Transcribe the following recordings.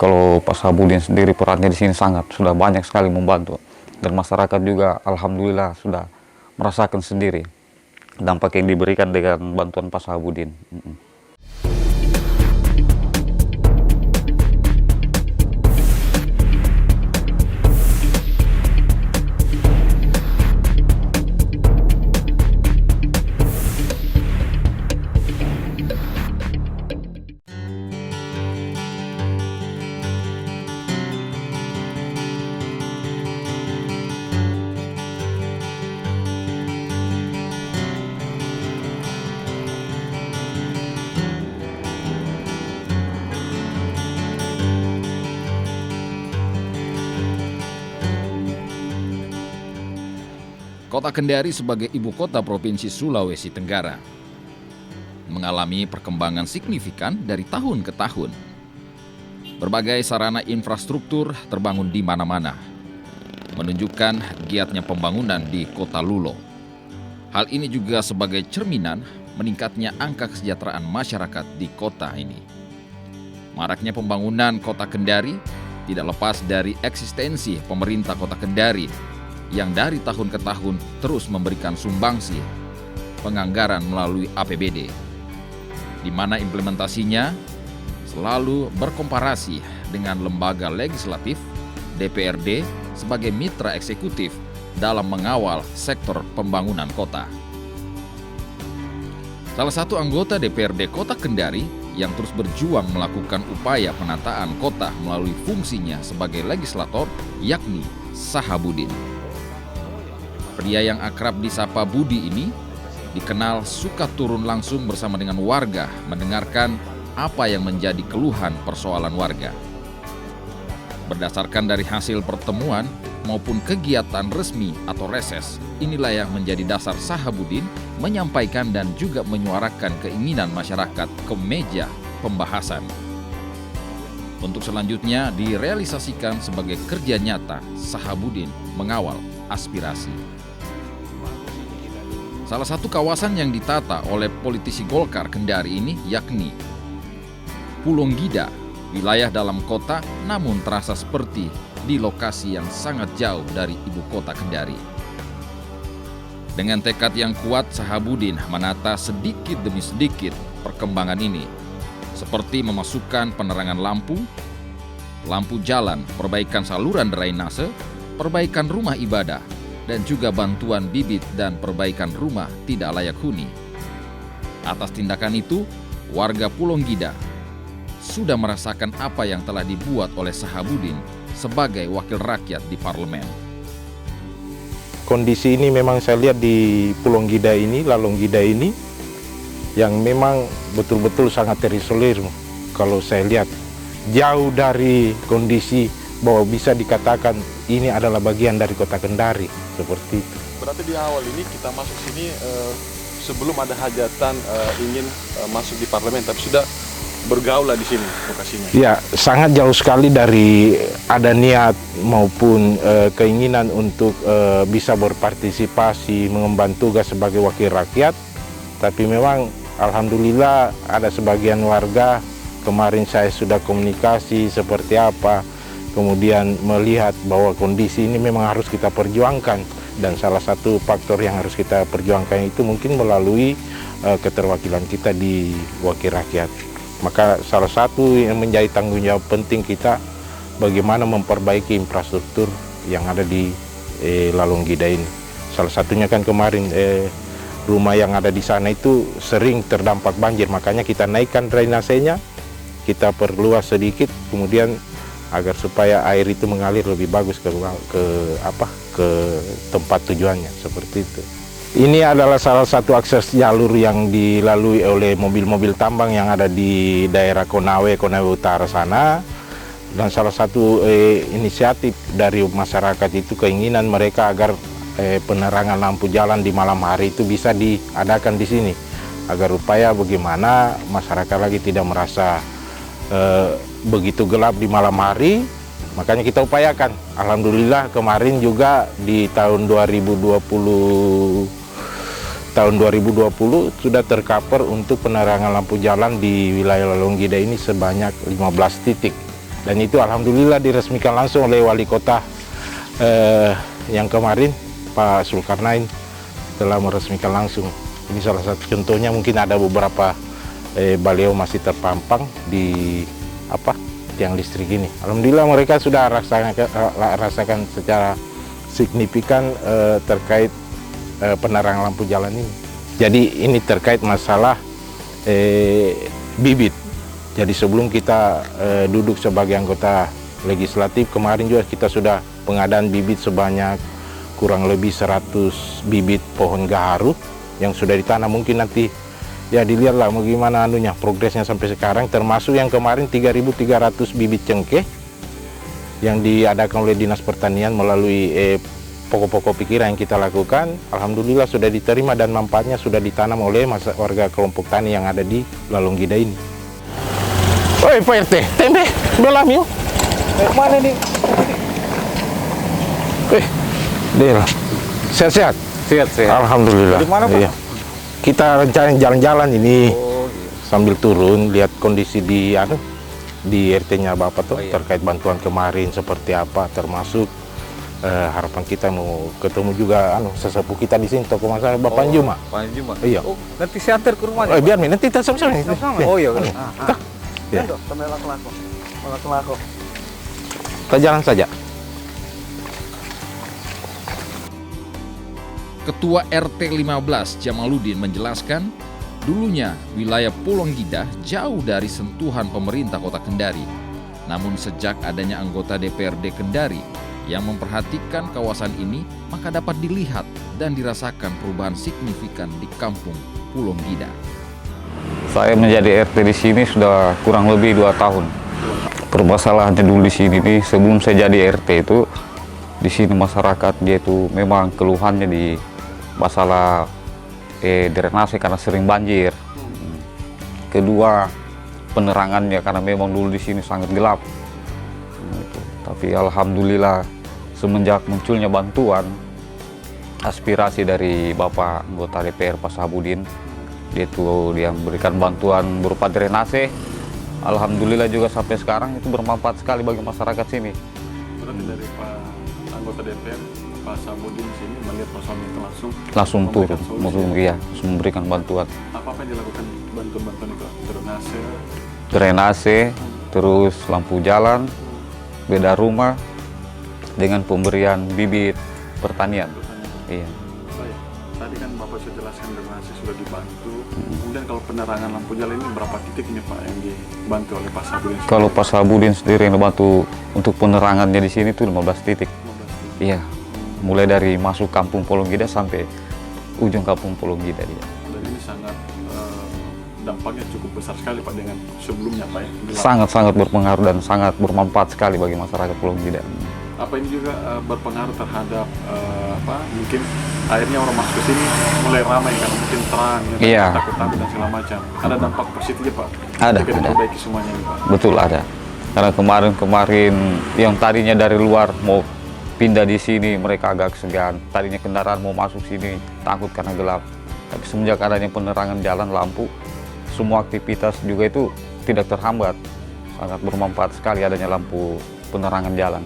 Kalau Pak Sahabudin sendiri perannya di sini sangat sudah banyak sekali membantu, dan masyarakat juga alhamdulillah sudah merasakan sendiri dampak yang diberikan dengan bantuan Pak Sahabudin. Kota Kendari sebagai ibu kota Provinsi Sulawesi Tenggara mengalami perkembangan signifikan dari tahun ke tahun. Berbagai sarana infrastruktur terbangun di mana-mana, menunjukkan giatnya pembangunan di Kota Lulo. Hal ini juga sebagai cerminan meningkatnya angka kesejahteraan masyarakat di kota ini. Maraknya pembangunan Kota Kendari tidak lepas dari eksistensi pemerintah Kota Kendari yang dari tahun ke tahun terus memberikan sumbangsi penganggaran melalui APBD, di mana implementasinya selalu berkomparasi dengan lembaga legislatif DPRD sebagai mitra eksekutif dalam mengawal sektor pembangunan kota. Salah satu anggota DPRD Kota Kendari yang terus berjuang melakukan upaya penataan kota melalui fungsinya sebagai legislator yakni Sahabudin. Pria yang akrab disapa Budi ini dikenal suka turun langsung bersama dengan warga mendengarkan apa yang menjadi keluhan persoalan warga. Berdasarkan dari hasil pertemuan maupun kegiatan resmi atau reses, inilah yang menjadi dasar Sahabudin menyampaikan dan juga menyuarakan keinginan masyarakat ke meja pembahasan. Untuk selanjutnya direalisasikan sebagai kerja nyata Sahabudin mengawal aspirasi. Salah satu kawasan yang ditata oleh politisi Golkar Kendari ini yakni Pulonggida, wilayah dalam kota namun terasa seperti di lokasi yang sangat jauh dari ibu kota Kendari. Dengan tekad yang kuat, Sahabudin menata sedikit demi sedikit perkembangan ini, seperti memasukkan penerangan lampu jalan, perbaikan saluran drainase, perbaikan rumah ibadah, dan juga bantuan bibit dan perbaikan rumah tidak layak huni. Atas tindakan itu, warga Pulonggida sudah merasakan apa yang telah dibuat oleh Sahabudin sebagai wakil rakyat di parlemen. Kondisi ini memang saya lihat di Pulonggida ini, Lalonggida ini, yang memang betul-betul sangat terisolir. Kalau saya lihat, jauh dari kondisi bahwa bisa dikatakan ini adalah bagian dari Kota Kendari, seperti itu. Berarti di awal ini kita masuk sini sebelum ada hajatan ingin masuk di parlemen, tapi sudah bergaul lah di sini lokasinya. Ya, sangat jauh sekali dari ada niat maupun keinginan untuk bisa berpartisipasi mengemban tugas sebagai wakil rakyat. Tapi memang alhamdulillah ada sebagian warga, kemarin saya sudah komunikasi seperti apa, kemudian melihat bahwa kondisi ini memang harus kita perjuangkan, dan salah satu faktor yang harus kita perjuangkan itu mungkin melalui keterwakilan kita di wakil rakyat. Maka salah satu yang menjadi tanggung jawab penting kita bagaimana memperbaiki infrastruktur yang ada di Lalonggida ini. Salah satunya kan kemarin rumah yang ada di sana itu sering terdampak banjir, makanya kita naikkan drainasenya, kita perluas sedikit, kemudian agar supaya air itu mengalir lebih bagus ke tempat tujuannya, seperti itu. Ini adalah salah satu akses jalur yang dilalui oleh mobil-mobil tambang yang ada di daerah Konawe Utara sana, dan salah satu inisiatif dari masyarakat itu keinginan mereka agar penerangan lampu jalan di malam hari itu bisa diadakan di sini, agar upaya bagaimana masyarakat lagi tidak merasa begitu gelap di malam hari. Makanya kita upayakan. Alhamdulillah kemarin juga di tahun 2020 sudah tercover untuk penerangan lampu jalan di wilayah Lalonggida ini sebanyak 15 titik. Dan itu alhamdulillah diresmikan langsung oleh wali kota yang kemarin, Pak Zulkarnain, telah meresmikan langsung. Ini salah satu contohnya, mungkin ada beberapa baliho masih terpampang di tiang listrik ini. Alhamdulillah mereka sudah rasakan secara signifikan terkait penerangan lampu jalan ini. Jadi ini terkait masalah bibit. Jadi sebelum kita duduk sebagai anggota legislatif, kemarin juga kita sudah pengadaan bibit sebanyak kurang lebih 100 bibit pohon gaharu yang sudah ditanam. Mungkin nanti ya dilihatlah bagaimana progresnya sampai sekarang, termasuk yang kemarin 3.300 bibit cengkeh yang diadakan oleh Dinas Pertanian melalui pokok-pokok pikiran yang kita lakukan. Alhamdulillah sudah diterima dan manfaatnya sudah ditanam oleh warga kelompok tani yang ada di Lalonggida ini. Oi Pak RT, tempe, belah yuk. Mana nih? Dela, sehat-sehat? Sehat. Alhamdulillah. Di mana, Pak? Iya. Kita rencana jalan-jalan ini sambil turun lihat kondisi di RT-nya Bapak tuh terkait bantuan kemarin seperti apa, termasuk harapan kita mau ketemu juga sesepuh kita di sini, tokoh masyarakat Bapak Juma. Pak Juma. Iya. Oh, nanti saya antar ke rumahnya. Biar nanti kita sama-sama. Oh iya. Ya. Melako. Kita jalan saja. Ketua RT 15 Jamaluddin menjelaskan, dulunya wilayah Pulonggida jauh dari sentuhan pemerintah Kota Kendari. Namun sejak adanya anggota DPRD Kendari yang memperhatikan kawasan ini, maka dapat dilihat dan dirasakan perubahan signifikan di kampung Pulonggida. Saya menjadi RT di sini sudah kurang lebih 2 tahun. Permasalahannya dulu di sini nih, sebelum saya jadi RT itu, di sini masyarakat dia itu memang keluhannya di masalah drainase karena sering banjir. Kedua, penerangannya karena memang dulu di sini sangat gelap. Tapi alhamdulillah semenjak munculnya bantuan, aspirasi dari Bapak anggota DPR Pak Sahabudin, dia memberikan bantuan berupa drainase. Alhamdulillah juga sampai sekarang itu bermanfaat sekali bagi masyarakat sini. Berarti dari Pak anggota DPR Pak Sahabudin sini melihat persoalan itu langsung turun, langsung memberikan bantuan. Apa yang dilakukan bantuan itu? Drainase, terus lampu jalan, beda rumah, dengan pemberian bibit pertanian. Iya. Baik. Tadi kan Bapak sudah jelaskan drainase sudah dibantu. Kemudian kalau penerangan lampu jalan ini berapa titik ini Pak yang dibantu oleh Pak Sahabudin? Kalau Pak Sahabudin sendiri yang bantu untuk penerangannya di sini tuh 15 titik. 15 titik. Iya. Mulai dari masuk kampung Pulonggida sampai ujung kampung Pulonggida dia. Dan ini sangat dampaknya cukup besar sekali Pak dengan sebelumnya Pak ya? Sangat-sangat berpengaruh dan sangat bermanfaat sekali bagi masyarakat Pulonggida. Apa ini juga berpengaruh terhadap mungkin akhirnya orang masuk ke sini mulai ramai karena mungkin terang, Iya. takut-takut dan segala macam. Ada dampak positifnya Pak? Ada. Diperbaiki semuanya ini Pak? Betul ada. Karena kemarin yang tadinya dari luar mau pindah di sini mereka agak segan. Tadinya kendaraan mau masuk sini takut karena gelap. Tapi semenjak adanya penerangan jalan, lampu, semua aktivitas juga itu tidak terhambat. Sangat bermanfaat sekali adanya lampu penerangan jalan.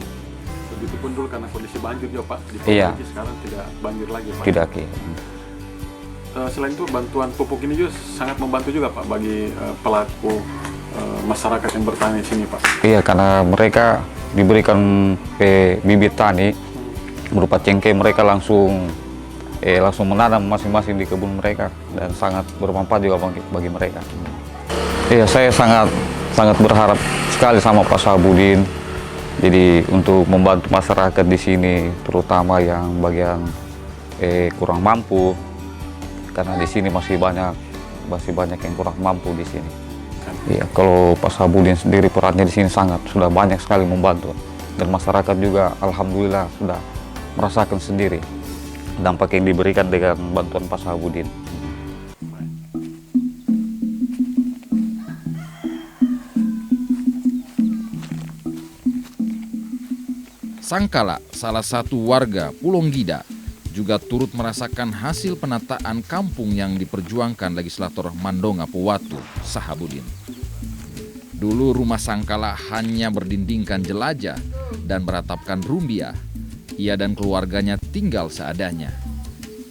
Begitupun dulu karena kondisi banjir juga Pak, di Iya. Pulau sekarang tidak banjir lagi Pak. Tidak. Selain itu bantuan pupuk ini juga sangat membantu juga Pak bagi pelaku masyarakat yang bertani di sini Pak. Iya, karena mereka diberikan bibit tani berupa cengkeh, mereka langsung menanam masing-masing di kebun mereka dan sangat bermanfaat juga bagi mereka. Iya, saya sangat berharap sekali sama Pak Sahabudin. Jadi untuk membantu masyarakat di sini, terutama yang bagian kurang mampu, karena di sini masih banyak yang kurang mampu di sini. Iya, kalau Pak Sahabudin sendiri perannya di sini sudah banyak sekali membantu, dan masyarakat juga alhamdulillah sudah merasakan sendiri dampak yang diberikan dengan bantuan Pak Sahabudin. Sangkala, salah satu warga Pulonggida, juga turut merasakan hasil penataan kampung yang diperjuangkan legislator Mandonga Powatu, Sahabudin. Dulu rumah Sangkala hanya berdindingkan jelajah dan beratapkan rumbia. Ia dan keluarganya tinggal seadanya.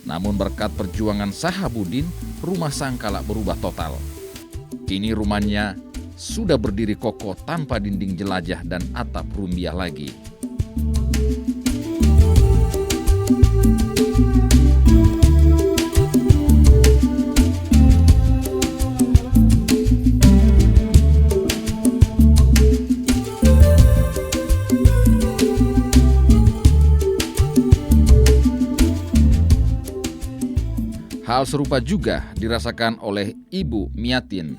Namun berkat perjuangan Sahabudin, rumah Sangkala berubah total. Kini rumahnya sudah berdiri kokoh tanpa dinding jelajah dan atap rumbia lagi. Hal serupa juga dirasakan oleh Ibu Miatin.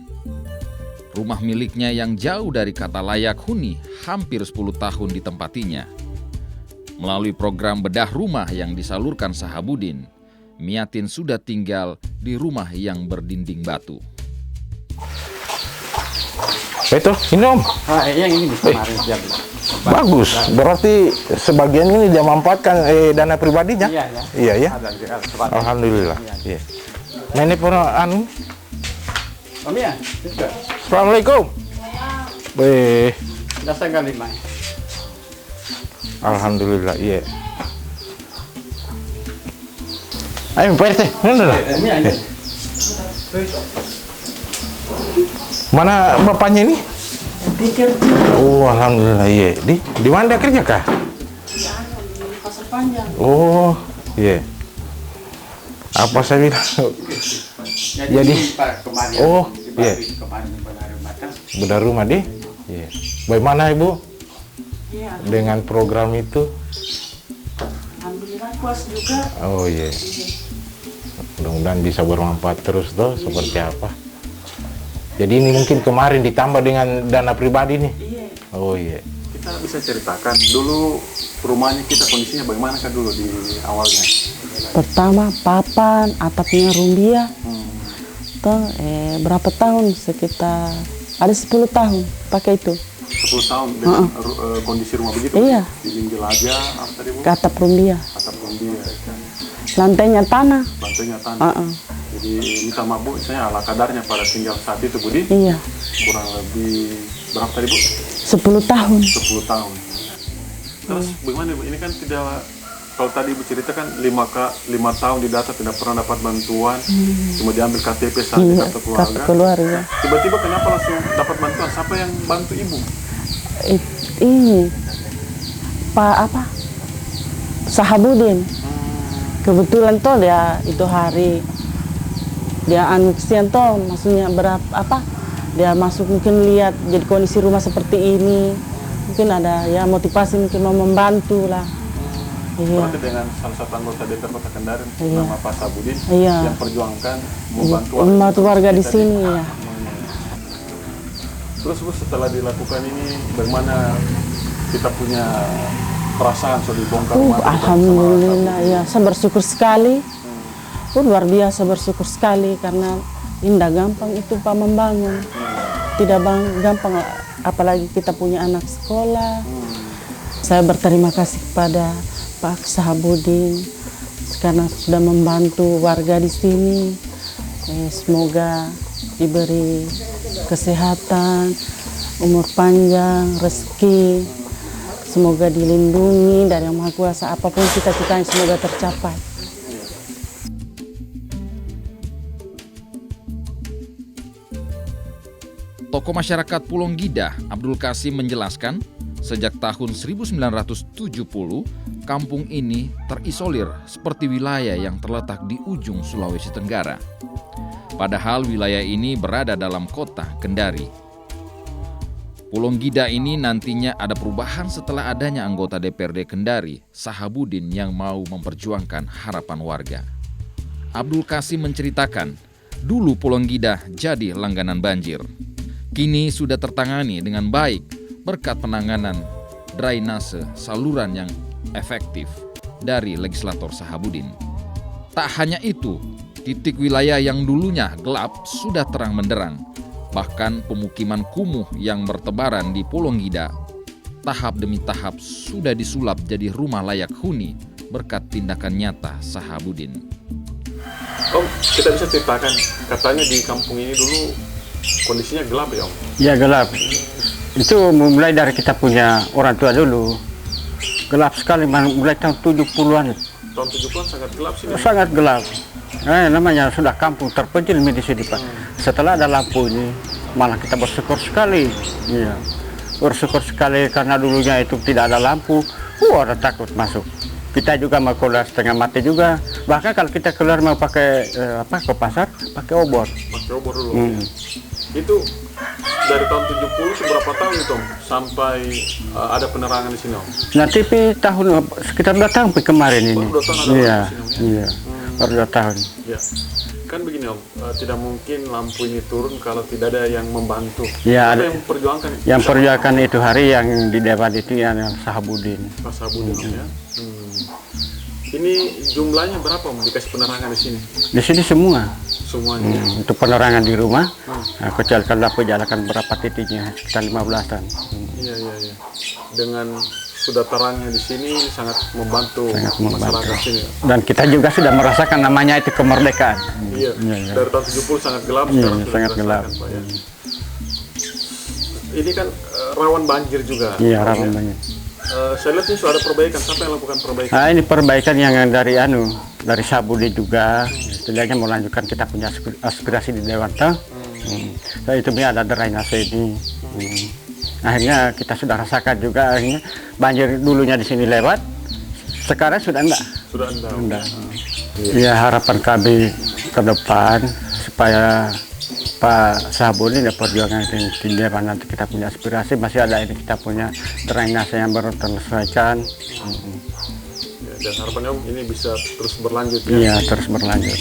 Rumah miliknya yang jauh dari kata layak huni hampir 10 tahun ditempatinya. Melalui program bedah rumah yang disalurkan Sahabudin, Miatin sudah tinggal di rumah yang berdinding batu. Itu, ini Om. Yang ini kemarin dia bilang. Bagus. Berarti sebagian ini dia manfaatkan dana pribadinya? Iya, ya. Iya, ya. Ada. Alhamdulillah. Iya. Nah, ini pernah anu. Om ya, juga. Assalamualaikum. Weh, Sudah saya gali Mak. alhamdulillah. Iya. Ayo, Pak RT. Ini aja. Mana bapaknya ini? Oh, alhamdulillah. Iya. Di mana dia kerja kah? Pasar Panjang. Oh, iya. Apa saya bilang? Jadi, Pak kemarin. oh, iya. Kemarin benar makan. Bedah rumah deh. Iya. Bagaimana Ibu Iya, dengan program itu? alhamdulillah puas juga. Oh iya. Mudah-mudahan bisa bermanfaat terus tuh seperti apa. Jadi ini mungkin kemarin ditambah dengan dana pribadi nih. Iya. Oh iya. Kita bisa ceritakan dulu rumahnya kita kondisinya bagaimana kan dulu di awalnya? Pertama papan, atapnya rumbia. Toh, berapa tahun? Sekitar ada 10 tahun pakai itu. 10 tahun dengan kondisi rumah begitu? Iya. Dinding jelajah, apa tadi Bu? Ke atap rumbia. Atap rumbia, Lantainya tanah. lantainya tanah. Jadi minta maaf Bu, saya ala kadarnya pada tinggal saat itu Budi, Iya. kurang lebih berapa tadi Bu? 10 tahun. 10 tahun. Terus bagaimana Bu? Ini kan tidak, kalau tadi Ibu cerita kan 5 tahun di data tidak pernah dapat bantuan, cuma diambil KTP saat Iya, kartu kartu keluarga. keluarga. Tiba-tiba kenapa langsung dapat bantuan? Siapa yang bantu Ibu? Ini Pak apa? Sahabudin. Kebetulan toh dia itu hari dia kesian toh, maksudnya berapa apa? Dia masuk mungkin lihat jadi kondisi rumah seperti ini, mungkin ada ya motivasi mungkin mau membantu lah. Iya. Berarti dengan salah satu anggota DPR Kota Kendari, Iya. nama Pak Sabudin, Iya. yang perjuangkan Iya, membantu membantu warga di tadi. sini ya. Terus Bu, setelah dilakukan ini, bagaimana kita punya perasaan sudah dibongkar rumah itu Alhamdulillah ya, saya bersyukur sekali. Luar biasa bersyukur sekali karena indah gampang itu Pak membangun. Tidak gampang apalagi kita punya anak sekolah. Saya berterima kasih kepada Pak Sahabudin karena sudah membantu warga di sini. Semoga diberi kesehatan, umur panjang, rezeki. Semoga dilindungi dari Yang Maha Kuasa, apapun cita-citanya semoga tercapai. Tokoh masyarakat Pulonggida, Abdul Kasim menjelaskan, sejak tahun 1970, kampung ini terisolir seperti wilayah yang terletak di ujung Sulawesi Tenggara. Padahal wilayah ini berada dalam kota Kendari. Pulonggida ini nantinya ada perubahan setelah adanya anggota DPRD Kendari, Sahabudin, yang mau memperjuangkan harapan warga. Abdul Kasim menceritakan, dulu Pulonggida jadi langganan banjir. Kini sudah tertangani dengan baik berkat penanganan drainase saluran yang efektif dari legislator Sahabudin. Tak hanya itu, titik wilayah yang dulunya gelap sudah terang menderang. Bahkan pemukiman kumuh yang bertebaran di Pulonggida tahap demi tahap sudah disulap jadi rumah layak huni berkat tindakan nyata Sahabudin. Om, kita bisa ceritakan, katanya di kampung ini dulu kondisinya gelap ya Om? Ya gelap. Itu mulai dari kita punya orang tua dulu. Gelap sekali, mulai tahun 70-an. Tahun 70-an sangat gelap sini. Sangat gelap. Namanya sudah kampung terpencil di sini Pak. Setelah ada lampu ini, malah kita bersyukur sekali. Iya. Bersyukur sekali karena dulunya itu tidak ada lampu. Orang takut masuk. Kita juga mau keluar setengah mati juga. Bahkan kalau kita keluar mau pakai ke pasar, pakai obor. Pakai obor dulu. Itu dari tahun 70 seberapa tahun itu Om? Sampai ada penerangan di sini Om? Nah TV tahun sekitar 2 tahun kemarin ini. Baru 2 tahun ada Iya, lampu di sini Om, ya? iya. Baru 2 tahun. Ya. Kan begini Om, tidak mungkin lampu ini turun kalau tidak ada yang membantu. Ya, Apa ada. yang memperjuangkan? Yang perjuangan itu hari yang di dewan itu yang Sahabudin. Pak Sabudin Om ya. Ini jumlahnya berapa Om dikasih penerangan di sini? Di sini semua. Semuanya. Untuk penerangan di rumah, kecuali kalau lampu jalankan berapa titiknya, sekitar 15-an. Iya. Dengan sudah terangnya di sini sangat membantu, masyarakat sini. Dan kita juga sudah merasakan namanya itu kemerdekaan. Iya. Dari tahun 70 sangat gelap, Iya, sekarang sudah sangat gelap. dirasakan, Pak, ya. Ini kan rawan banjir juga. Iya, Pak, rawan ya. banget. Saya lihat ini sudah ada perbaikan. Siapa yang lakukan perbaikan? Nah, ini perbaikan yang dari Sabudi juga. Setidaknya melanjutkan kita punya aspirasi di Dewan Tang. Nah, itu ada drainase ini. Akhirnya kita sudah rasakan juga akhirnya banjir dulunya di sini lewat. Sekarang sudah enggak. Sudah enggak. Ya harapan kami ke depan supaya Pak Sabudi dan perjuangan di Dewan nanti kita punya aspirasi masih ada ini kita punya drainase yang baru terselesaikan. Ya, dan harapannya Om ini bisa terus berlanjut ya. Iya terus berlanjut.